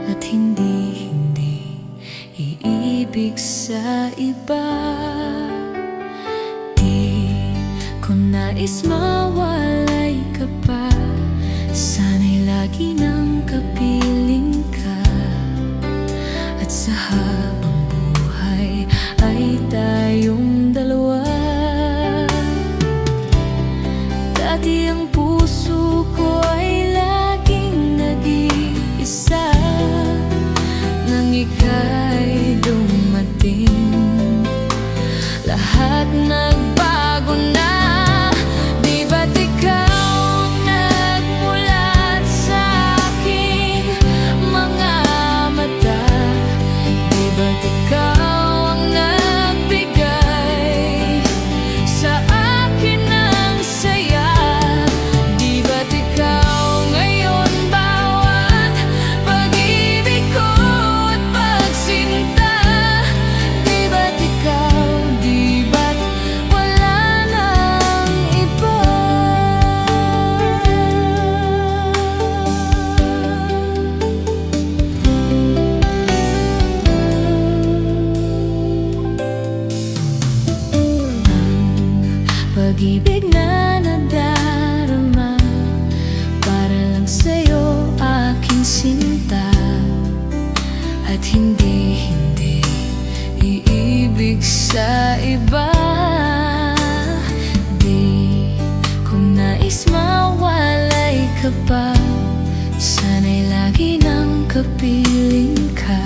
at hindi iibig sa iba. Di ko nais mawalay ka pa, sana'y lagi nang kapiling ka. At sa habang buhay ay tayong dalawa. Dati ang puso ko ay laging nag-iisa, nang ika'y dumating, lahat nagbago na. Di ba't ikaw ang nagmulat sa aking mga mata? Di ba't ikaw ang nagbigay sa akin ng saya? Di ba't ikaw ngayon bawat pag-ibig ko at pagsinta? Di ba't ikaw, di ba't wala nang iba? Pag-ibig na nadarama para lang sa'yo, aking sinta, at hindi iibig sa iba. Di ko nais mawalay ka pa, sana'y lagi nang kapiling ka.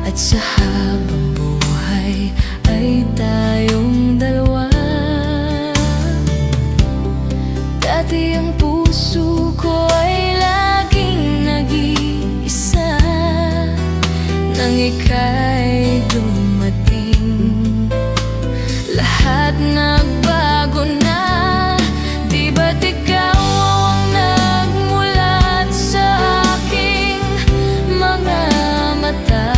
At sa habang buhay ay tayong dalawa. Dati ang puso ko ay laging nag-iisa, nang ika'y dumating, lahat nagbago na. Di ba't ikaw ang nagmulat sa aking mga mata?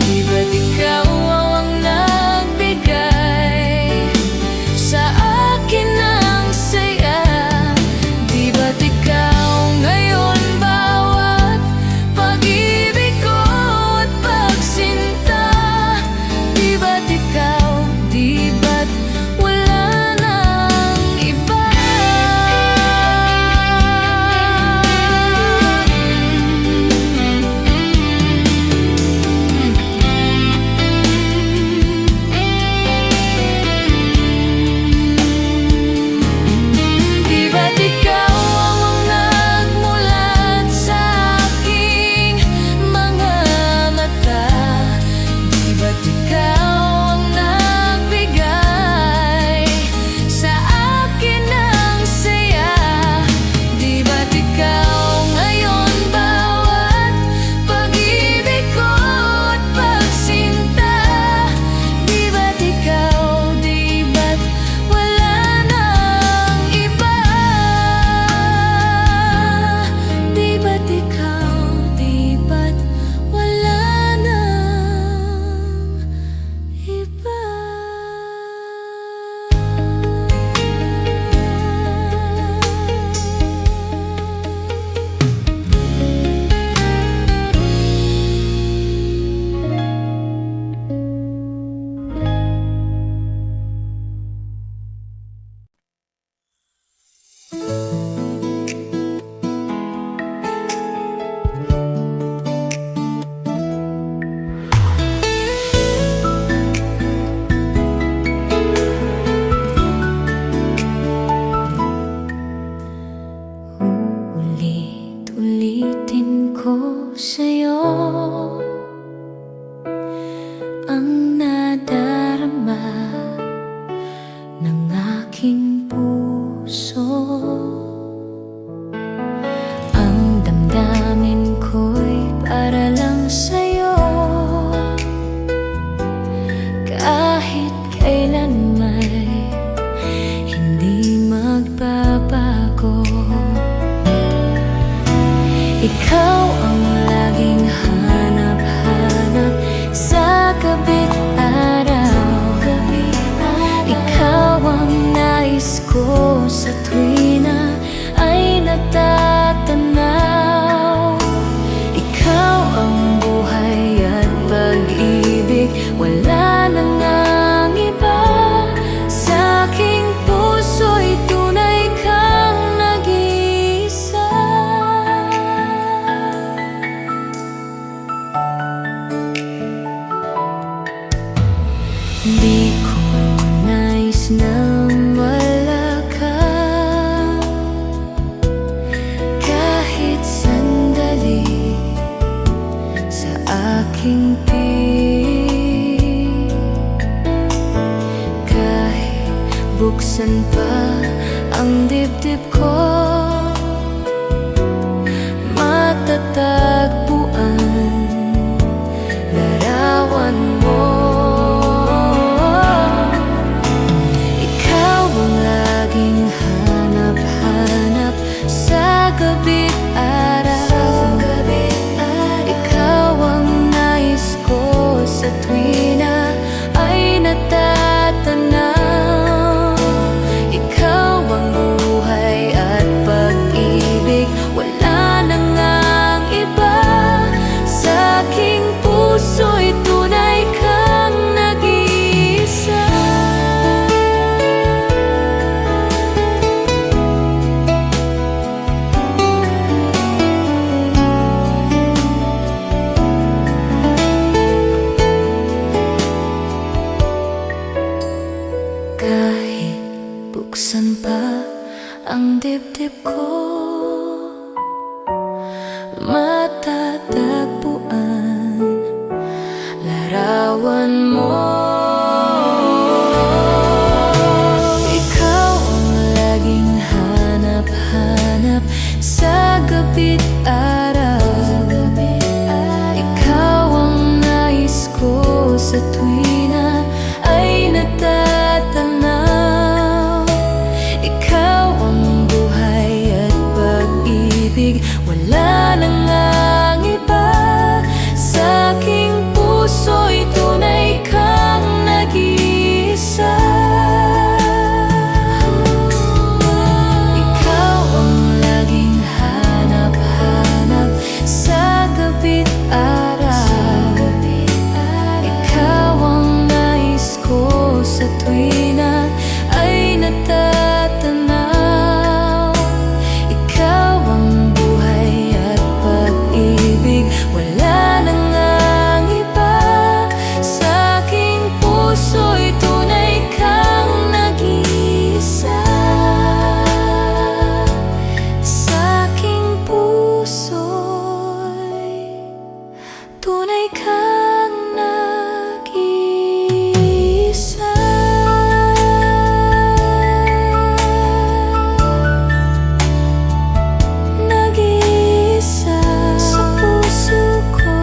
Di ba't ikaw ang nagbigay sa akin ng saya? Di ba't ikaw ngayon bawat pag-ibig ko at pagsinta? Di ba't ikaw, di ba't wala nang iba? Di ba't ikaw ang nagmulat sa aking mga mata? Di ba't ikaw ang nagbigay sa akin ng saya? Di ba't ikaw ngayon bawat pag-ibig ko at pagsinta? Di ba't ikaw, di ba't wala nang iba? Di ba't ikaw, di ba't wala nang iba? Ulit-ulitin ko sa'yo ang nadarama ng aking puso. Ang damdamin ko'y para lang sa'yo, kahit kailan may hindi magbabago. Ikaw ang laging hanap-hanap sa gabi't araw. Ikaw ang nais ko sa tuwina ay natatanaw. aking piling. Kahit buksan pa ang dibdib ko, matatagpuan larawan mo. Ikaw ang laging hanap-hanap sa gabi't araw. Ikaw ang nais ko sa tuwi na ay natatanaw. Ikaw ang buhay at pag-ibig, wala na ngang iba. Sa aking puso'y tunay kang nag-iisa. Kahit buksan pa ang dibdib ko, matatagpuan larawan mo. Ikaw ang laging hanap-hanap sa gabi't araw. Ikaw ang nais ko sa tuwi na ay natatanaw. Ikaw ang buhay at pag-ibig, wala na ngang iba. Sa aking puso'y tunay kang nag-iisa. Ikaw ang laging hanap-hanap sa gabi't araw. Ikaw ang nais ko sa tuwi na ay natatanaw. Ikaw ang buhay at pag-ibig, wala na ngang iba. Sa aking puso'y tunay kang nag-iisa. Sa aking puso'y tunay kang nag-iisa. Nag-iisa sa puso ko,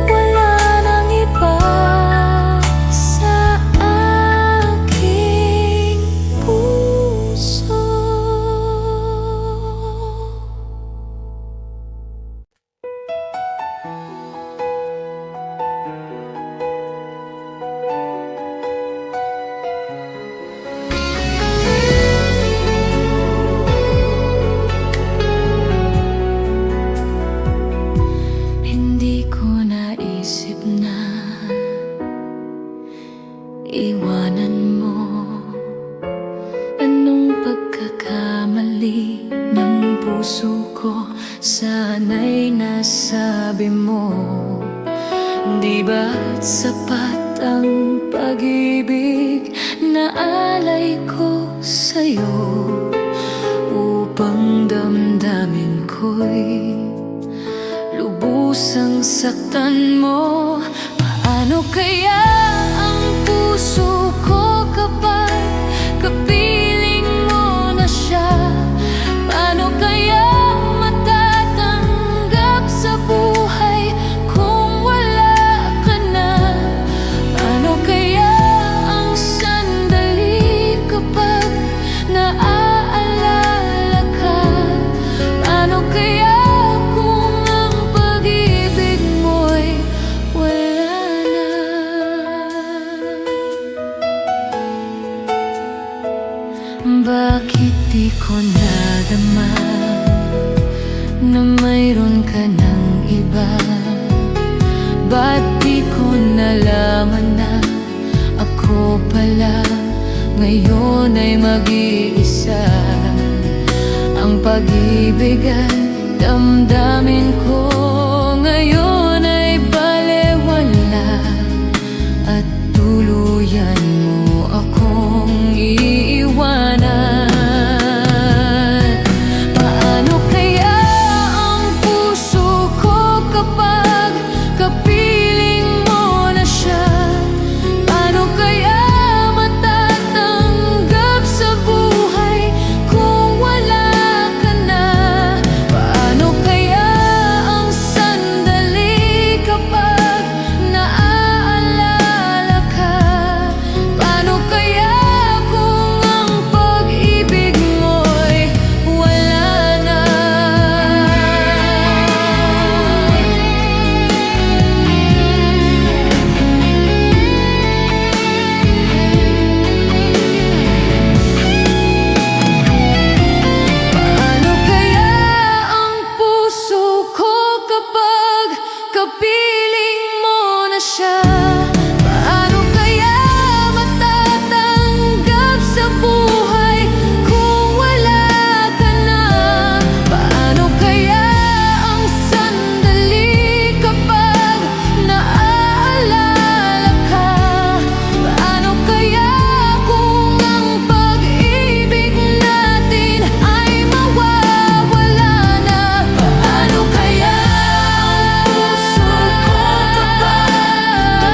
wala nang iba. Sa aking puso. Hindi ko naisip na iwanan mo. Anong pagkakamali ng puso ko, sana'y nasabi mo. Di ba't sapat ang pag-ibig na alay ko sa'yo, upang damdamin ko'y lubusang saktan mo? Paano kaya ang puso ko kapag kapiling mo na siya? Paano kaya matatanggap sa buhay kung wala ka na? Paano kaya ang sandali kapag naaalala ka? Paano kaya kung ang pag-ibig mo'y wala na? Bakit di ko nadama na mayroon ka ng iba? Ba't di ko nalaman na ako pala ngayon ay mag-iisa? Ang pag-ibig at damdamin ko ngayon ay balewala, at tuluyan mo akong iiwanan. Paano kaya ang puso ko kapag kapiling siya? Paano kaya matatanggap sa buhay kung wala ka na? Paano kaya ang sandali kapag naaalala ka? Paano kaya kung ang pag-ibig natin ay mawawala na? Paano kaya ang puso ko kapag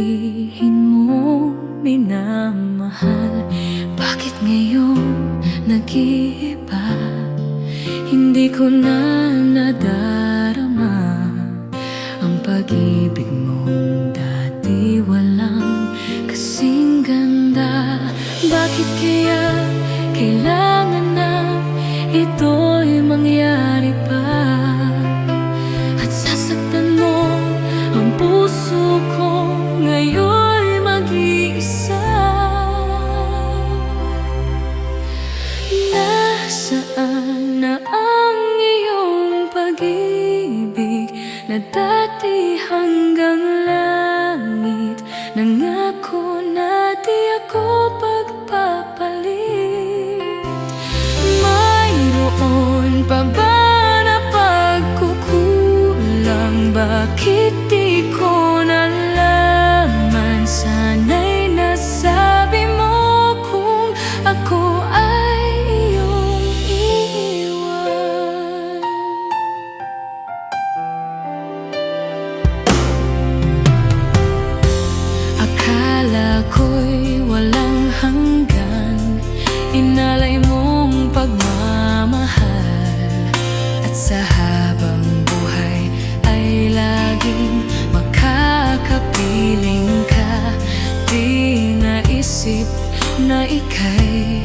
sabihin mo minamahal? Bakit ngayon nag-iiba? Hindi ko na nadarama ang pag-ibig mong dati walang kasing ganda. Bakit kaya kailangan na ito'y mangyari pa? At sasaktan mo ang puso ko ngayon'y mag-iisa. Nasaan na ang iyong pag-ibig na dati hanggang langit? Nangako na di ako pagpapalit. Mayroon pa ba na pagkukulang? Bakit di ko nalaman? Sana'y nasabi mo kung ako ay iyong iiwan. Akala ko'y walang hanggan, inalay mong pagmamahal, at sa habang buhay ay laging makakapiling ka. Di naisip na ika'y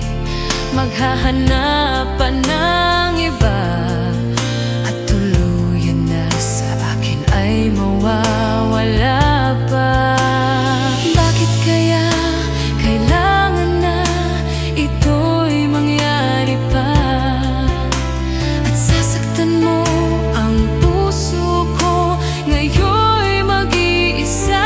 maghahanap pa ng iba, at tuluyan na sa akin ay mawawala pa. Bakit kaya kailangan na ito'y mangyari pa? At sasaktan mo ang puso ko ngayon'y mag-iisa.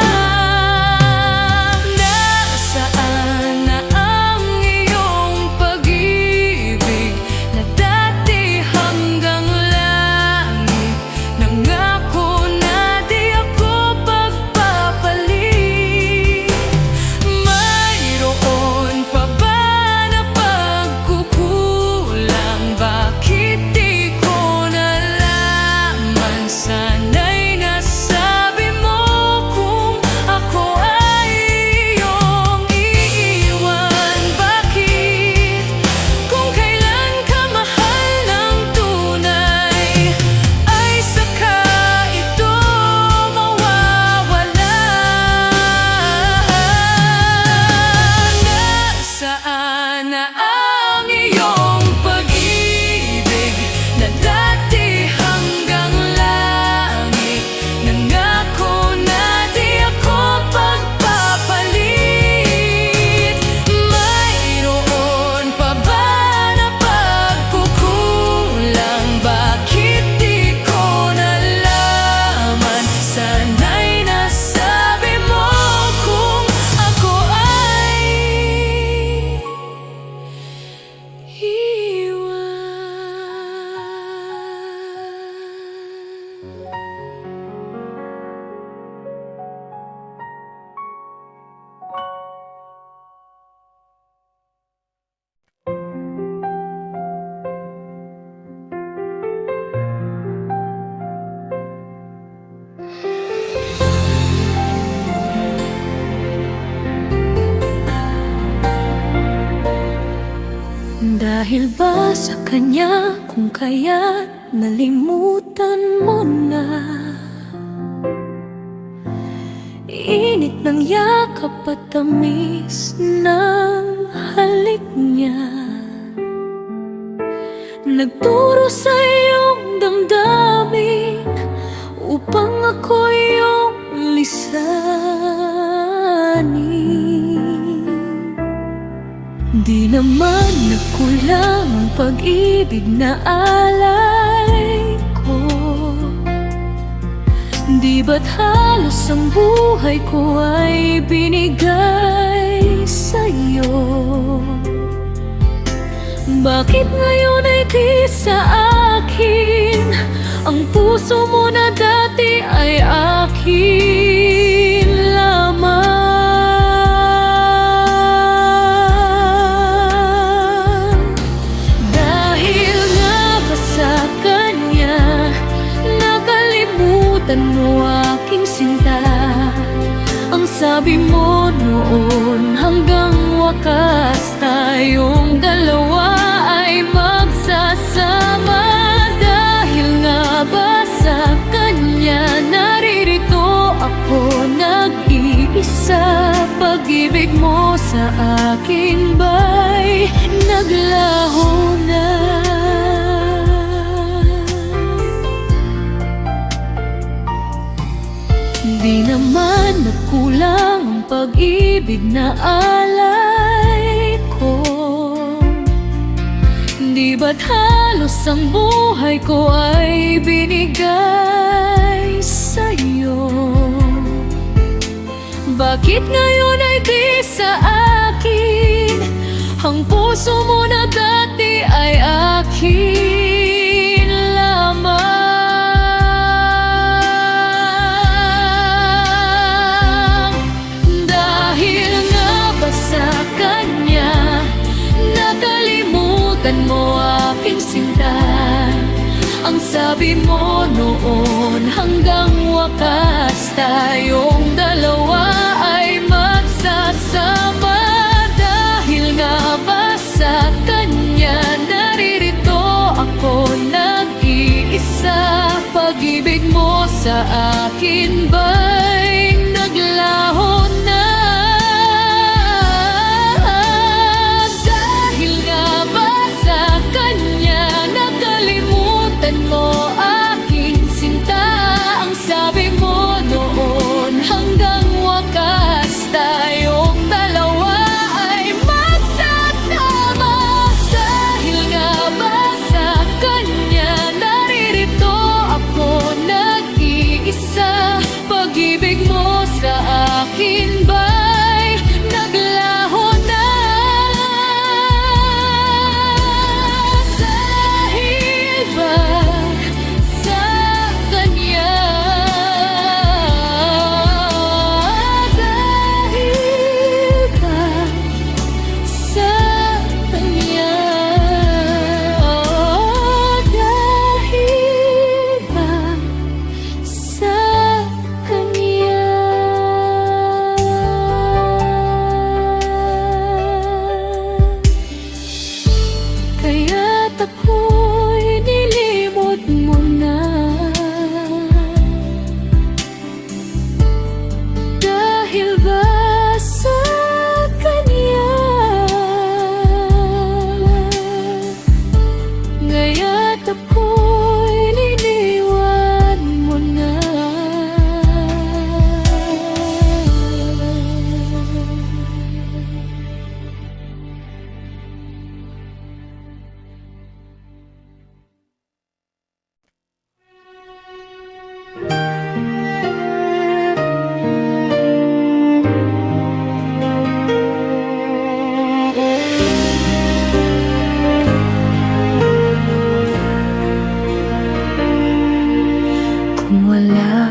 Nasaan na ang iyong pag-ibig na dati hanggang langit? Nangako na di ako pagpapalit. Mayroon pa ba na pagkukulang? Bakit di ko nalaman? Sana'y nasabi mo kung ako ay iyong iiwan. Bakit kung kailan ka mahal ng tunay ay saka ito mawawala? Nasaan na ang iyong pag-ibig na dati hanggang langit? Nangako na di ako pagpapalit. Mayroon pa ba na pagkukulang? Bakit di ko nalaman? Sana'y nasabi mo kung ako ay iwan. Dahil ba sa kanya kung kaya nalimutan mo na? Init ng yakap at tamis ng halik niya, nagturo sa iyong damdamin upang ako iyong lisanin. Di naman nagkulang ang pag-ibig na alay ko. Di ba't halos ang buhay ko ay binigay sa'yo? Bakit ngayon ay di sa akin ang puso mo na dati ay akin lamang? Dahil nga ba sa kanya nakalimutan mo aking sinta? Ang sabi sabi mo noon, hanggang wakas tayong dalawa ay magsasama. Dahil nga ba sa kanya naririto ako nag-iisa. Pag-ibig mo sa akin ba'y naglaho na? Di naman nagkulang ang pag-ibig na alay ko. Di ba't halos ang buhay ko ay binigay sa'yo? Bakit ngayon ay di sa akin? Ang puso mo na dati ay akin lamang. Dahil nga ba sa kanya nakalimutan mo aking sinta? Ang sabi mo noon, hanggang wakas tayong dalawa ay magsasama. Dahil nga ba sa kanya naririto ako nag-iisa. Pag-ibig mo sa akin ba'y naglaho na? Dahil nga ba sa kanya nakalimutan mo aking sinta? Ang sabi mo noon, hanggang wakas tayong dalawa ay magsasama. Dahil nga ba sa kanya naririto ako nag-iisa. Pag-ibig mo sa akin ba'y naglaho na? Dahil ba sa kanya? Dahil ba sa kanya? Dahil ba sa kanya? Kaya't ako'y nilimot mo na. Dahil ba sa kanya? Ngaya't ako'y niliwan mo na. Kung wala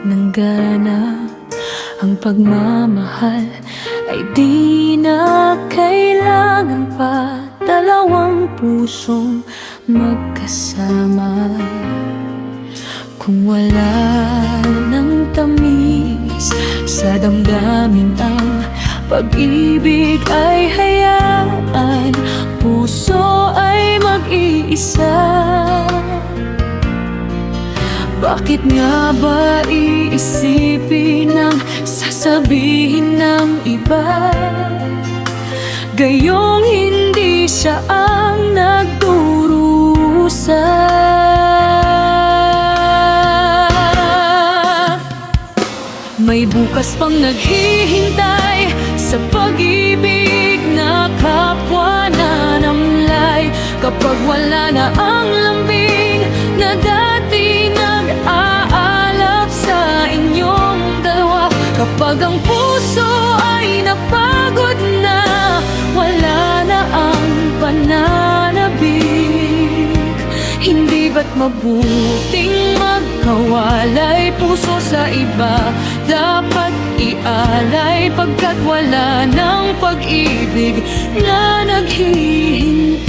ng gana ang pagmamahal, ay di na kailangan pa dalawang pusong magkasama. Kung wala ng tamis sa damdamin ang pag-ibig, ay hayaan puso ay mag-iisa. Bakit nga ba iisipin ang sasabihin ng iba? Gayong hindi siya ang nagdurusa. May bukas pang naghihintay sa pag-ibig na kapwa nanamlay. Kapag wala na ang lambing na dati nag-aalap sa inyong dalawa. Kapag ang puso ay napagod na, wala na ang pananabik. Hindi ba't mabuting magkawalay? Puso sa iba dapat ialay, pagkat wala ng pag-ibig na naghihintay.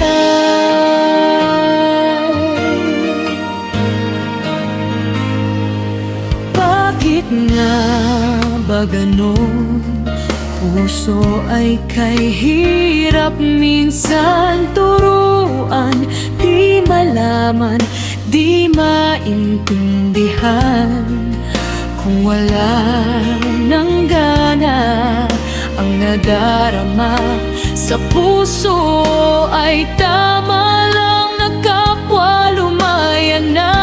Bakit nga ba ganon? Puso ay kay hirap minsan turuan, di malaman, di maintindihan. Kung wala ng gana ang nadarama sa puso, ay tama lang na kapwa lumaya na.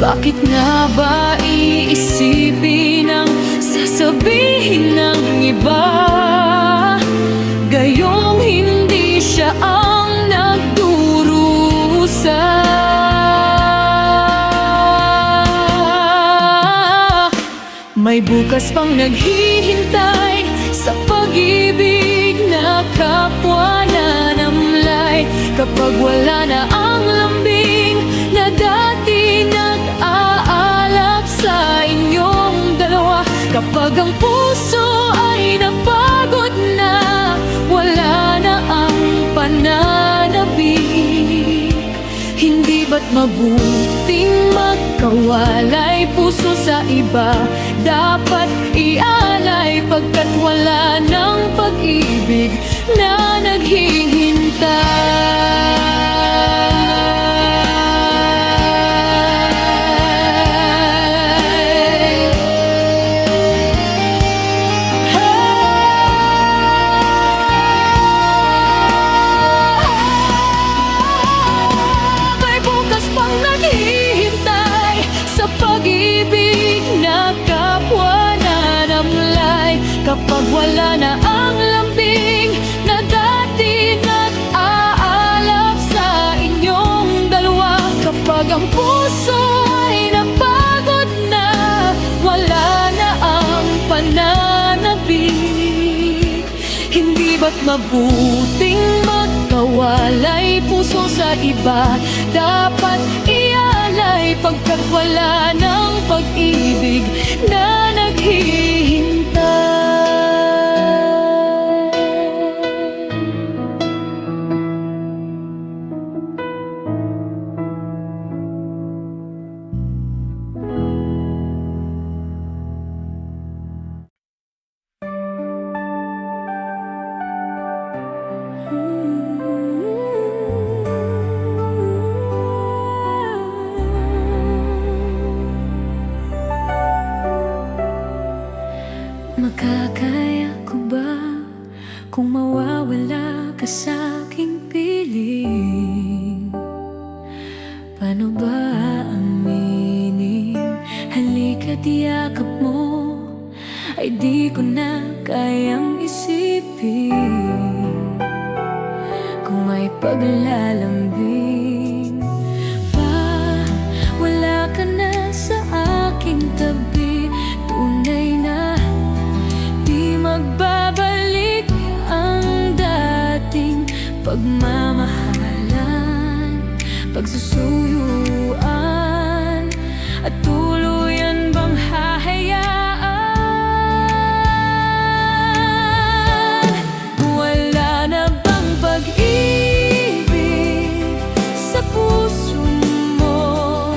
Bakit nga ba iisipin ang sasabihin ng iba, gayong hindi siya ang nagdurusa? May bukas pang naghihintay sa pag-ibig na kapwa nanamlay. Kapag wala na ang lambing na dati nag-aalap sa inyong dalawa, kapag ang puso ay napagod na, wala na ang pananabik, hindi ba't mabuting magkawalay puso sa iba? Dapat ialay pagkat wala ng pag-ibig na naghihintay. May bukas pang naghihintay sa pag-ibig na kapwa nanamlay. Kapag wala na ang lambing na dati nag-aalap sa inyong dalawa, kapag ang puso ay napagod na, wala na ang pananabik, hindi ba't mabuting magkawalay puso sa iba? Dapat ialay pagkat wala ng pag-ibig na naghihintay. Makakaya ko ba kung mawawala ka sa aking piling? Paano ba aminin? Halika't yakap mo ay di ko na kayang isipin. Kung may paglalambing pa, wala ka na sa aking tabi. Tunay na di magbabalik ang dating pagmamahalan, pagsusuyuan, at tuluyan bang hahayaan? Wala na bang pag-ibig sa puso mo?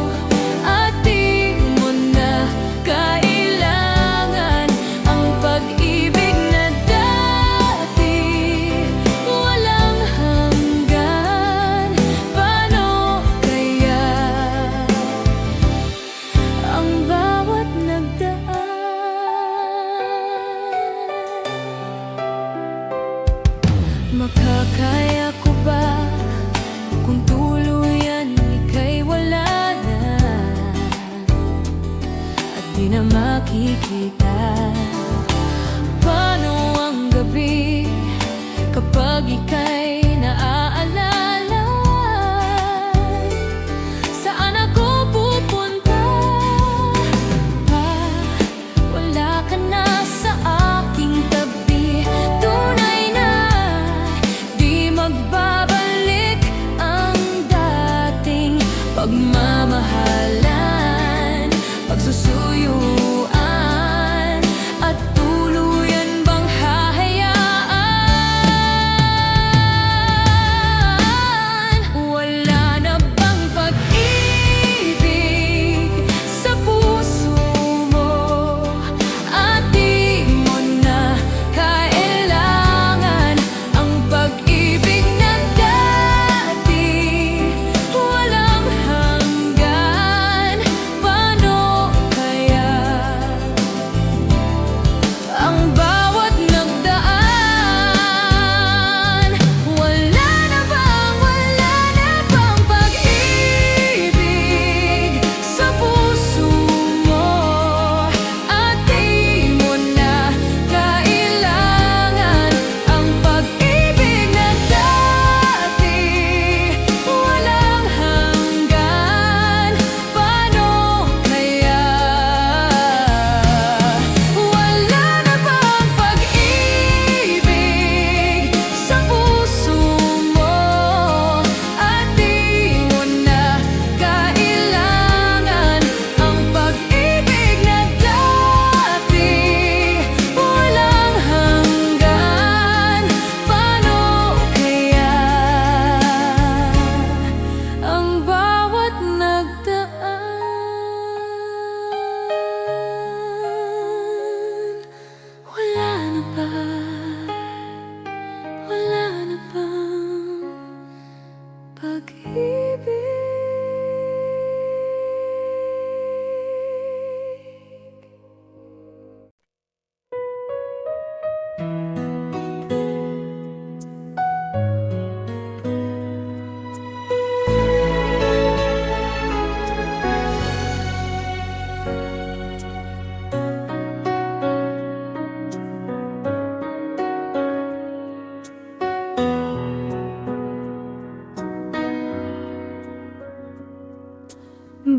At di mo na kailangan ang pag-ibig na dati walang hanggan. Paano kaya ang bawat nagdaan? Makakaya ko ba kung tuluyan ika'y wala na at di na makikita? Paano ang gabi kapag ika'y naaalala? Saan ako pupunta? Wala ka na sa aking tabi. Tunay na di magbabalik ang dating pagmamahalan, pagsusuyuan, at tuluyan bang hahayaan?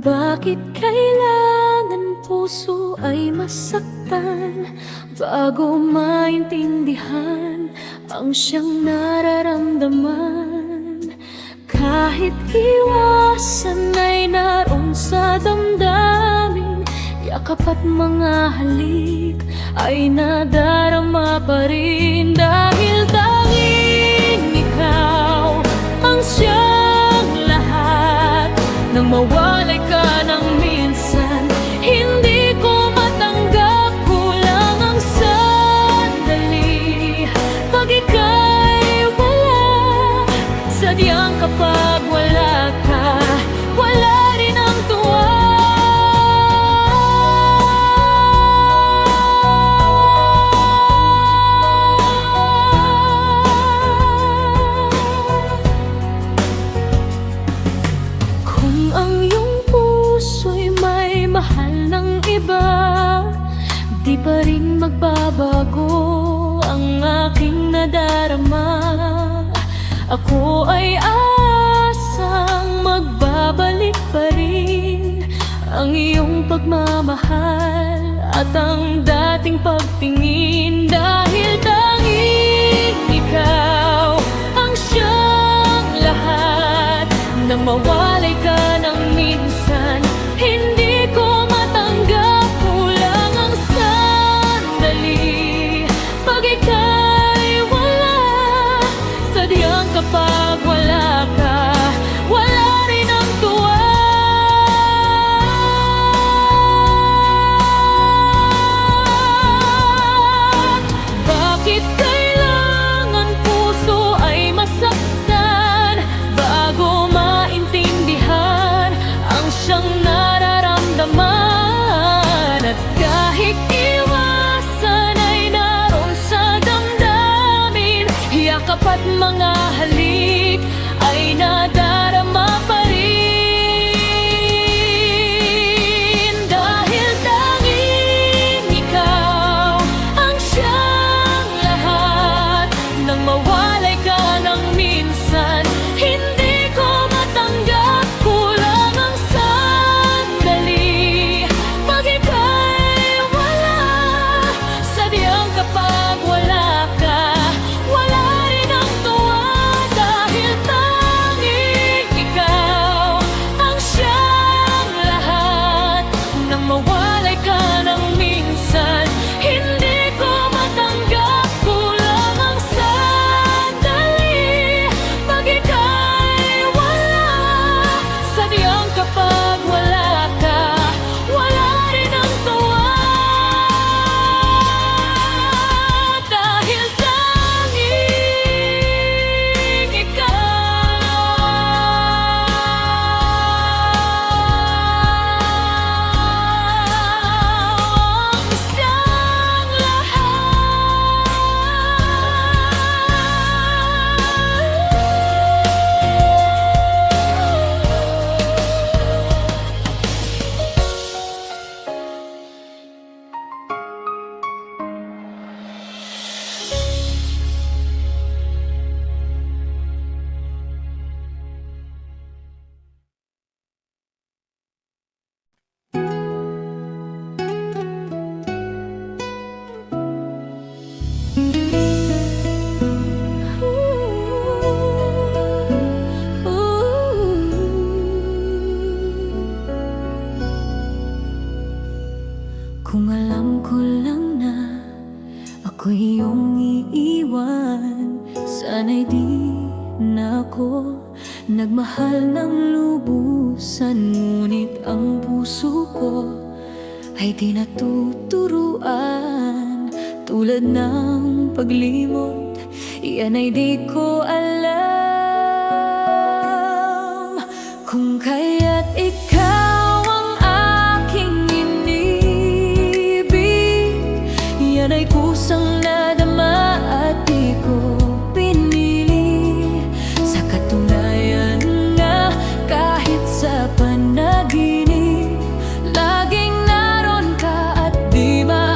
Bakit kailangan puso ay masaktan bago maintindihan ang siyang nararamdaman? Kahit iwasan ay naroon sa damdamin, yakap at mga halik ay nadarama pa rin. Dahil tanging ikaw ang siyang lahat, nang mawalay ka ng minsan, hindi ko matanggap. Kulang ang sandali pag ika'y wala. Sadyang kapag wala ka, wala rin ang tuwa. Kung ang iyong puso'y may mahal ng iba, di pa rin magbabago ang aking nadarama. Ako ay asang magbabalik pa rin ang iyong pagmamahal at ang dating pagtingin. Dahil tanging ikaw ang siyang lahat, nang mawalay ka ng minsan, hindi ko matanggap. Kulang ang sandali pag ika'y wala. Sadyang kapag wala ka, wala rin ang tuwa. Bakit kailangan puso ay masaktan bago maintindihan ang siyang nararamdaman? At kahit iwasan ay naroon sa damdamin, yakap at mga halik ay nadarama pa rin. Dahil tanging ikaw ang siyang lahat, nang mawalay ka ng minsan, hindi ko matanggap. Kulang ang sandali pag ika'y wala. Sadyang kapag wala ka, wala rin ang tuwa. Dahil tanging ikaw ang siyang lahat, nang mawalay ka ng minsan, hindi ko matanggap. Kulang ang sandali pag ika'y wala. Sadyang kapag wala ka, wala rin ang tuwa. Dahil tanging ikaw ang siyang Kung alam ko lang na ako'y iyong iiwan, sana'y di na ako nagmahal ng lubusan. Ngunit ang puso ko ay di natuturuan. Tulad ng paglimot, yan ay di ko alam. Kung kaya't ikaw ang aking inibig, yan ay kusang nadama at di ko pinili. Sa katunayan nga, kahit sa panaginip, laging naroon ka at di maalis.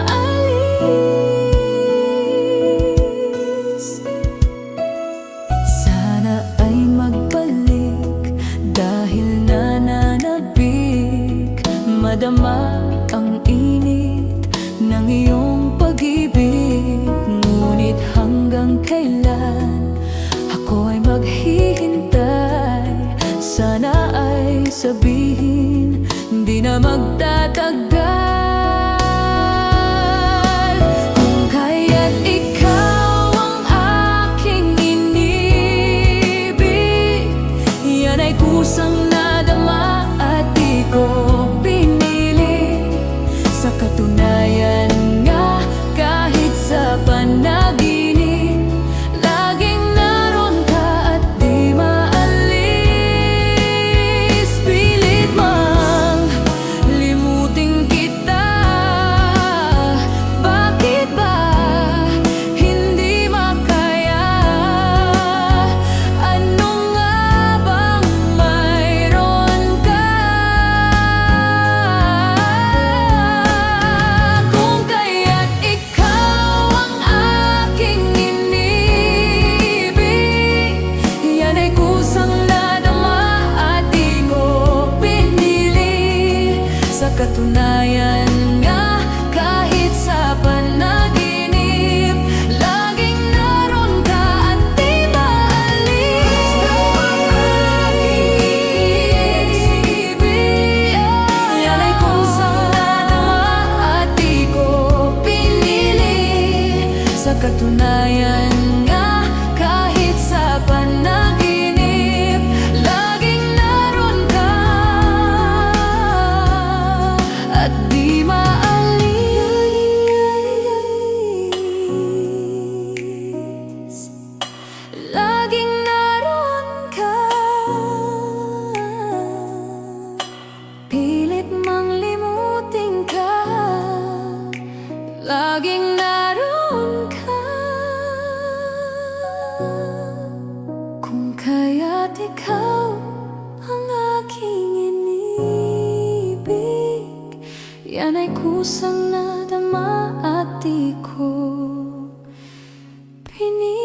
Sana ay magbalik dahil nananabik sabihin, di na magtatagal. Kung kaya't ikaw ang aking inibig, yan ay kusang nadama at di ko pinili. Sa katunayan nga, kahit sa panaginip, laging naroon ka at di maalis. Pilit mang limutin kita, bakit ba hindi makaya? Ano nga bang mayroon ka? Kung kaya't ikaw ang aking inibig, yan ay kusang nadama at di ko pinili. Sa katunayan nga, kahit sa panaginip, laging naroon ka at di maalis. Yan ay kusang nadama at di ko pinili. Sa katunayan nga, kahit sa panaginip, laging naroon ka at di maalis. Laging naroon ka, pilit mang limutin ka, laging naroon ka. Kung kaya't ikaw ang aking inibig, yan ay kusang nadama at di ko pinili.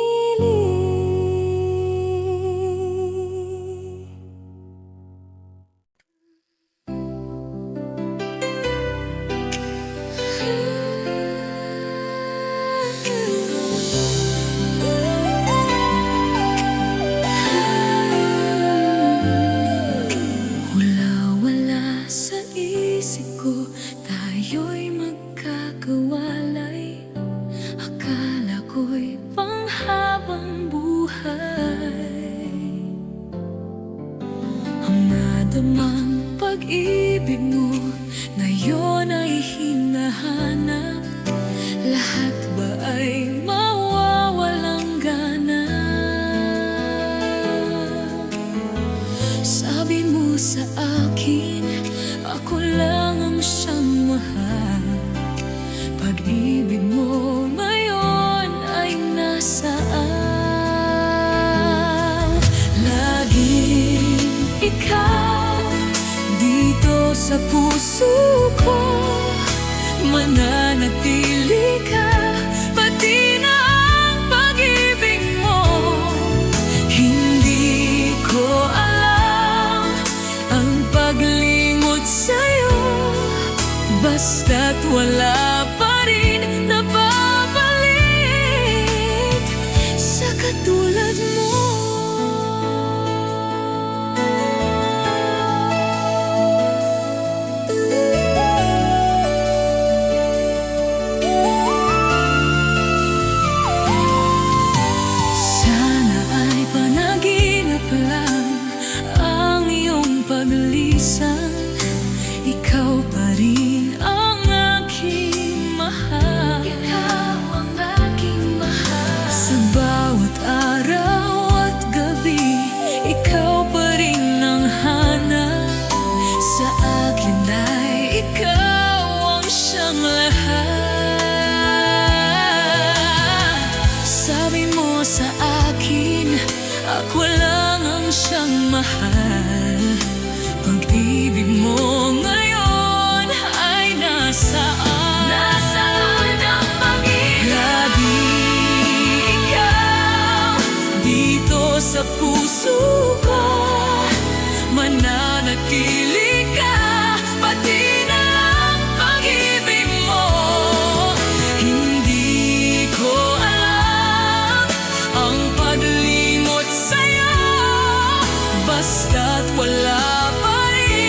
Wala sa isip ko, tayo'y magkakawalay. Akala ko'y panghabang buhay. Ang nadamang pag-ibig mo ngayon ay hinahanap. Lahat ba ay mawawalang gana? Sabi mo sa akin, ako lang ang siyang mahal. Pag-ibig mo ngayon ay nasaan? Laging ikaw dito sa puso ko, mananatili ka, pati na ang pag-ibig mo. Hindi ko alam ang paglingot sa'yo, basta't wala pa rin napapalik sa katulad mo. Sana ay panaginip lang ang iyong paglisan. Ikaw pa rin ang aking mahal. Ikaw ang aking mahal. Sa bawat araw at gabi, ikaw pa rin ang hanap. Sa akin ay ikaw ang siyang lahat. Sabi mo sa akin, ako lang ang siyang mahal. Pag-ibig mo ngayon ay nasaan? Nasaan ang pag-ibig? Lagi ikaw dito sa puso ko, mananatili ka, pati na ang pag-ibig mo. Hindi ko alam ang paglimot sa'yo, basta't wala pa rin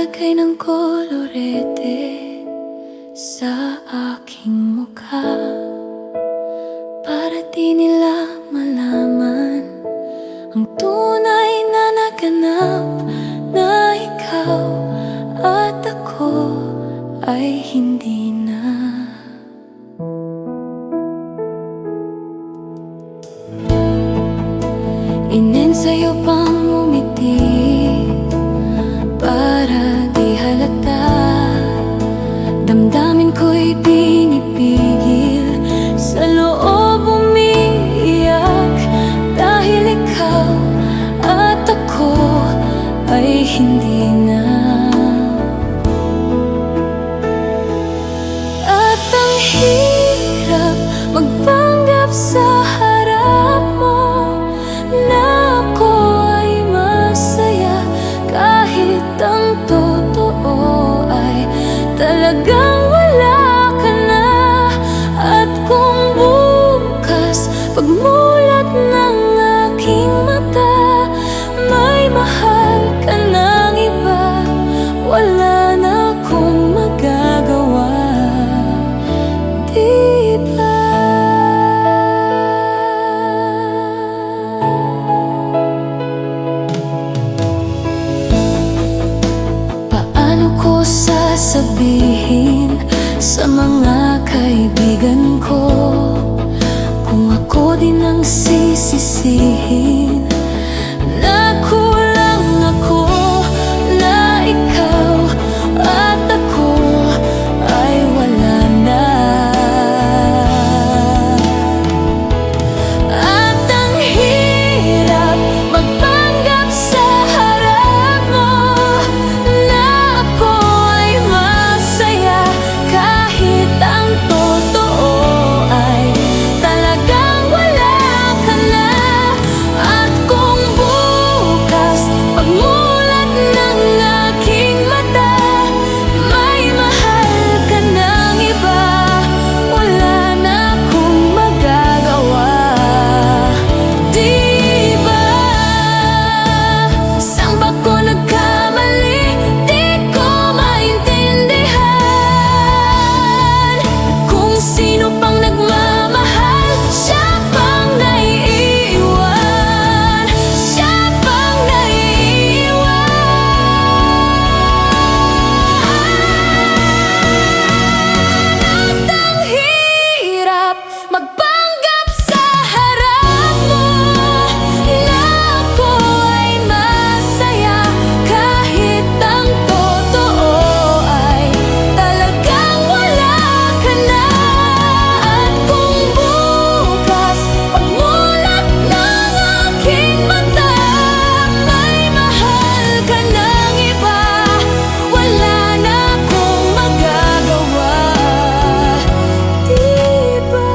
Naglagay ng kolorete sa aking mukha para di nila malaman ang tunay na naganap, na ikaw at ako ay hindi na. Inensayo pang umiti para di halata. Damdamin ko'y pinipigil, sa loob umiiyak, dahil ikaw at ako ay hindi na. At ang hirap magpanggap sa harap mo na ako ay masaya, kahit ang totoo ay talagang wala ka na. At kung bukas pagmulat ng aking mata, may mahal ka ng iba, wala na akong magagawa, di ba? Paano ko sasabihin sa mga kaibigan ko kung ako din ang sisisihin na kulang ako, na ikaw at ako ay wala na? At ang hirap magpanggap sa harap mo na ako ay masaya, kahit ang totoo ay talagang wala ka na. At kung bukas pagmulat ng aking mata, may mahal ka ng iba, wala na akong magagawa, di ba? Saan ba ko nagkamali? Di ko maintindihan. Kung sino pang nagmamahal, siya pang naiiwan, siya pang naiiwan. At ang hirap magpanggap sa harap mo na ako ay masaya, kahit ang totoo ay talagang wala ka na. At kung bukas pagmulat ng aking mata, may mahal ka ng iba, wala na akong magagawa, di ba?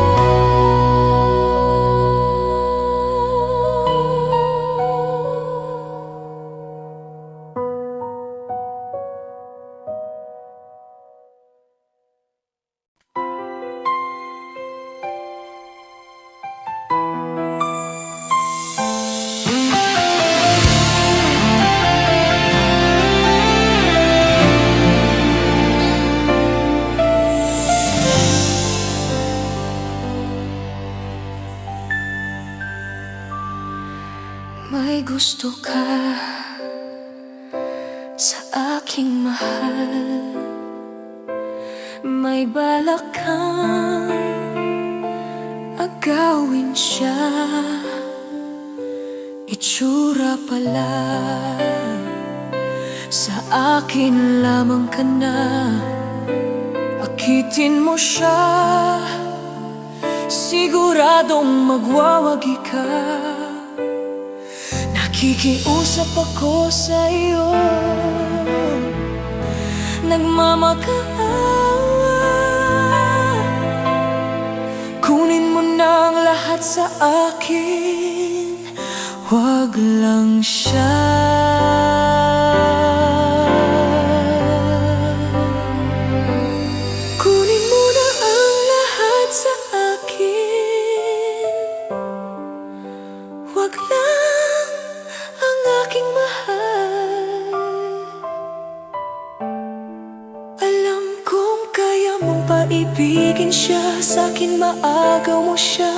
May gusto ka sa aking mahal, may balak kang agawin siya. Itsura pala, sa akin lamang ka na. Akitin mo siya, siguradong magwawagi ka. Nakikiusap ako sa iyo, nagmamakaawa. Kunin mo na ang lahat sa akin, wag lang siya. Kunin mo na ang lahat sa akin, wag lang ang aking mahal. siya sa'kin, maagaw mo siya.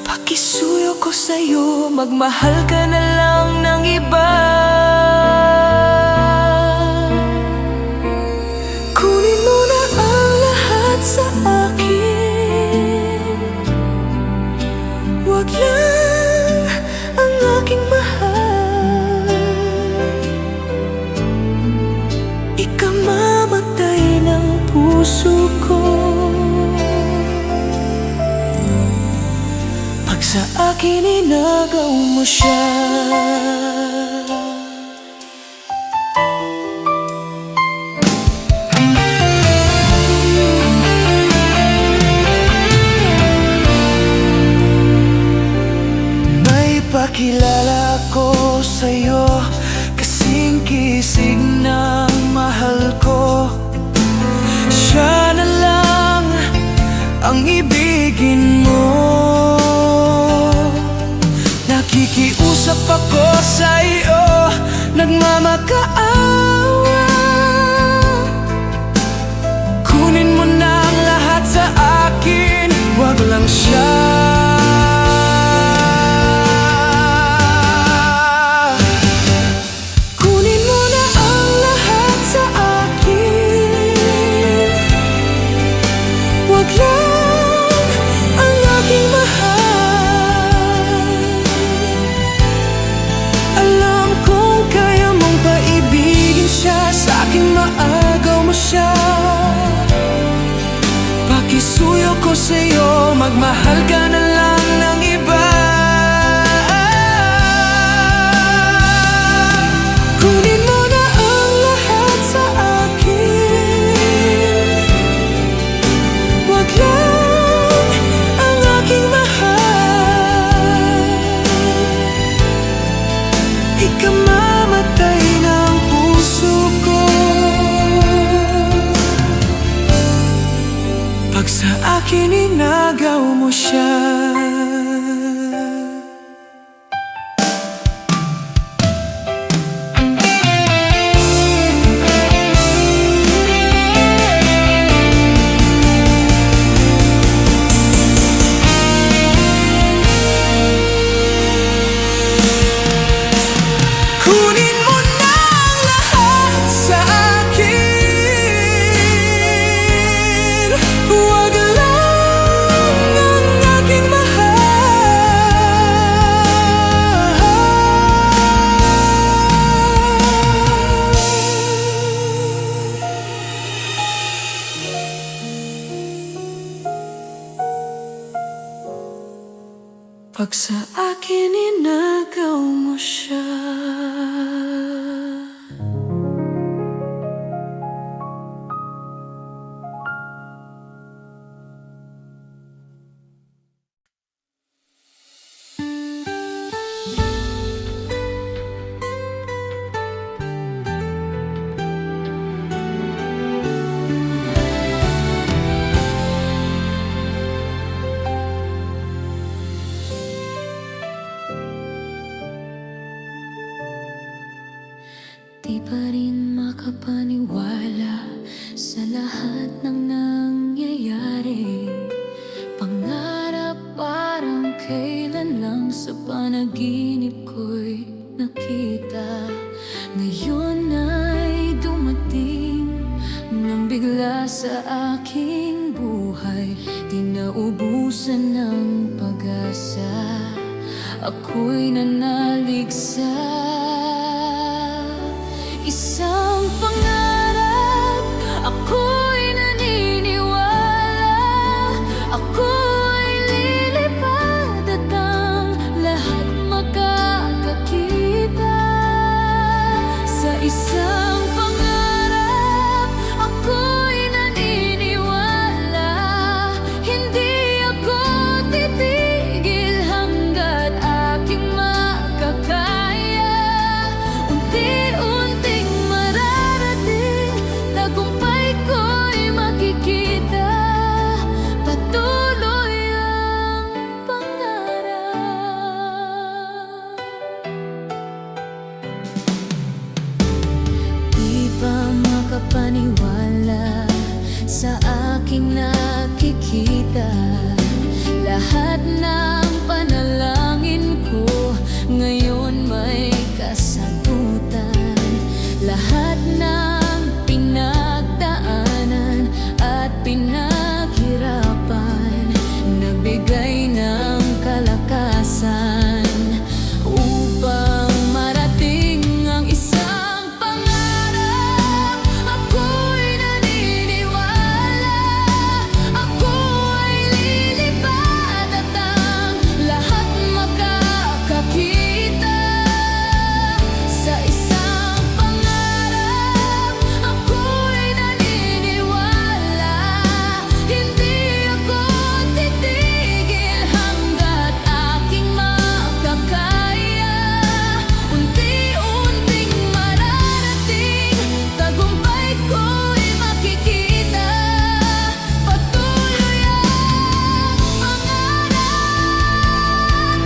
Pakisuyo ko sa'yo, magmahal ka na lang ng iba. Kunin mo na ang lahat sa akin, wag lang ang aking mahal. Ikamamatay ng puso ko pag sa akin inagaw mo siya. May pakilala ko sa'yo, kasing kisig ng mahal ko. Siya na lang ang ibigin mo. Nakikiusap ako sa iyo, nagmamakaawa. Kunin mo na ang lahat sa akin, wag lang siya. Kunin mo na ang lahat sa akin, wag lang ang aking mahal. Alam kong kaya mong paibigin siya, sa'kin maagaw mo siya. Pakisuyo ko sa'yo, magmahal ka na lang ng iba. Kunin mo na ang lahat sa akin, wag lang ang aking mahal. Ikamamatay ng puso ko pag sa akin inagaw mo siya. Kunin mo na ang lahat sa akin, wag lang ang aking mahal. Pag sa akin inagaw mo siya. Di pa rin makapaniwala sa lahat ng nangyayari. Pangarap parang kailan lang sa panaginip ko'y nakita. Ngayon ay dumating nang bigla sa aking buhay. Di naubusan ng pag-asa, ako'y nanaligsa. Isang pangarap, ako'y naniniwala. Ako'y lilipad at ang lahat makakakita. Sa isang pangarap, ako'y naniniwala. Hindi ako titigil hanggat aking makakaya. kita. Lahat ng panalangin ko ngayon may kasagutan. Lahat ng pinagdaanan at pinaghirapan nagbigay ng kalakasan upang marating ang isang pangarap. Ako'y naniniwala, ako ay lilipad at ang lahat makakakita sa isang pangarap. Ako'y naniniwala, hindi ako titigil hanggat aking makakaya. Unti-unting mararating, tagumpay ko'y makikita. Patuloy ang pangarap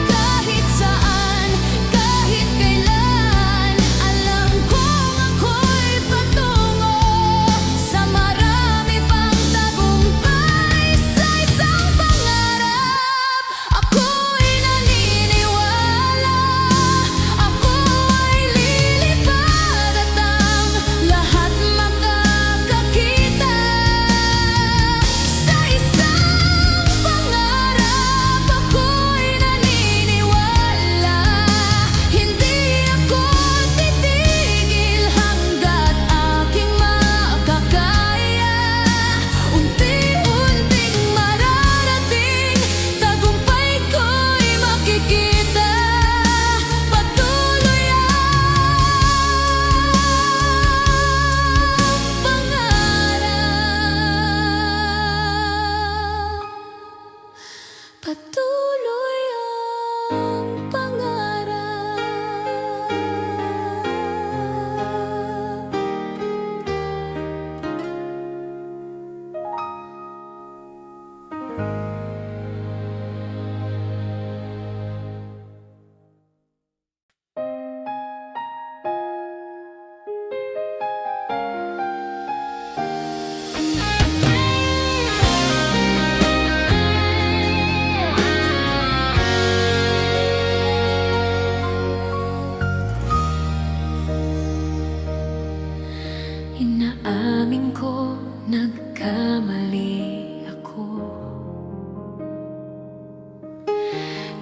kahit saan, kahit kailan. Alam kong ako'y patungo sa marami pang tagumpay. Sa isang pangarap, ako'y naniniwala, ako ay lilipad at ang lahat makakakita. Sa isang pangarap, ako'y naniniwala, hindi ako titigil hanggat aking makakaya. Unti-unting mararating, tagumpay ko'y makikita. Patuloy ang pangarap. Patuloy ang pangarap. Inaamin ko, nagkamali ako.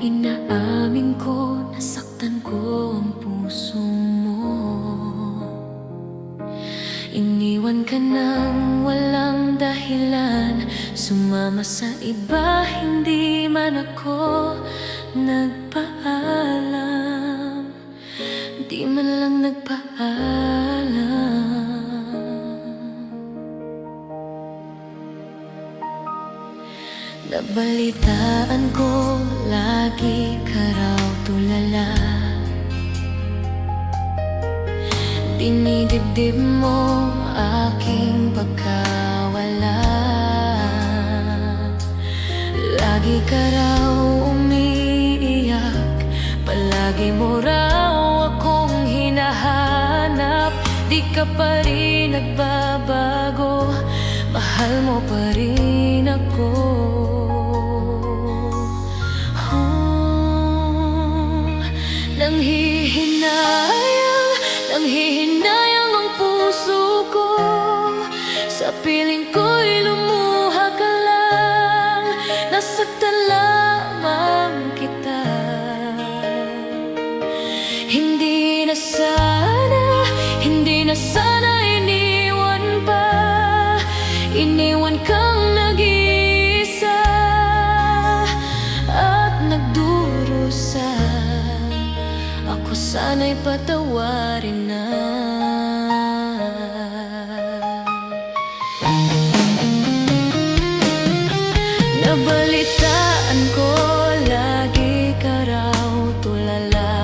Inaamin ko, nasaktan ko ang puso mo. Iniwan ka nang walang dahilan, sumama sa iba, hindi man ako nagpaalam. Di man lang nagpaalam. Nabalitaan ko, lagi ka raw tulala. Dinidibdib mo aking pagkawala. Lagi ka raw umiiyak, palagi mo raw akong hinahanap. Di ka pa rin nagbabago, mahal mo pa rin ako. Nanghihinayang ang puso ko, sa piling ko'y lumuha ka lang. Nasaktan lamang kita. Hindi na sana iniwan pa. Iniwan kang nag-iisa at nagdurusa. Ako sana'y patawarin na. Nabalitaan ko, lagi ka raw tulala.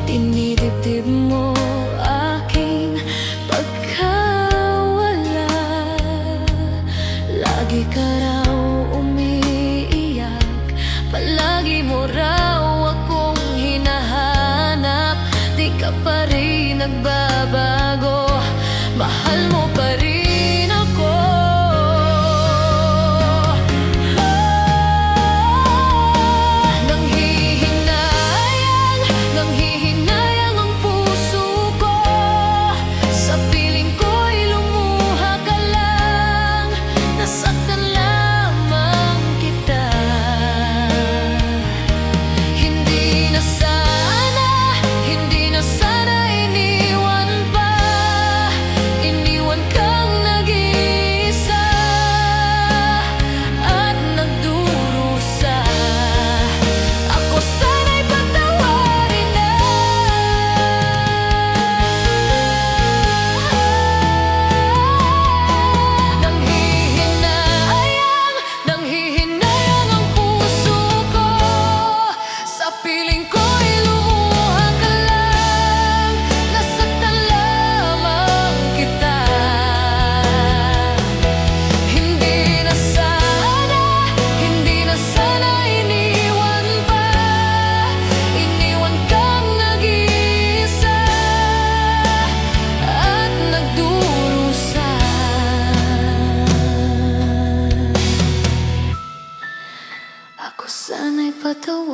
Dinidibdib mo aking pagkawala. Lagi ka raw umiiyak, palagi mo raw akong hinahanap. Di ka pa rin nagbabago, mahal mo pa rin ako.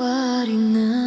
patawarin na.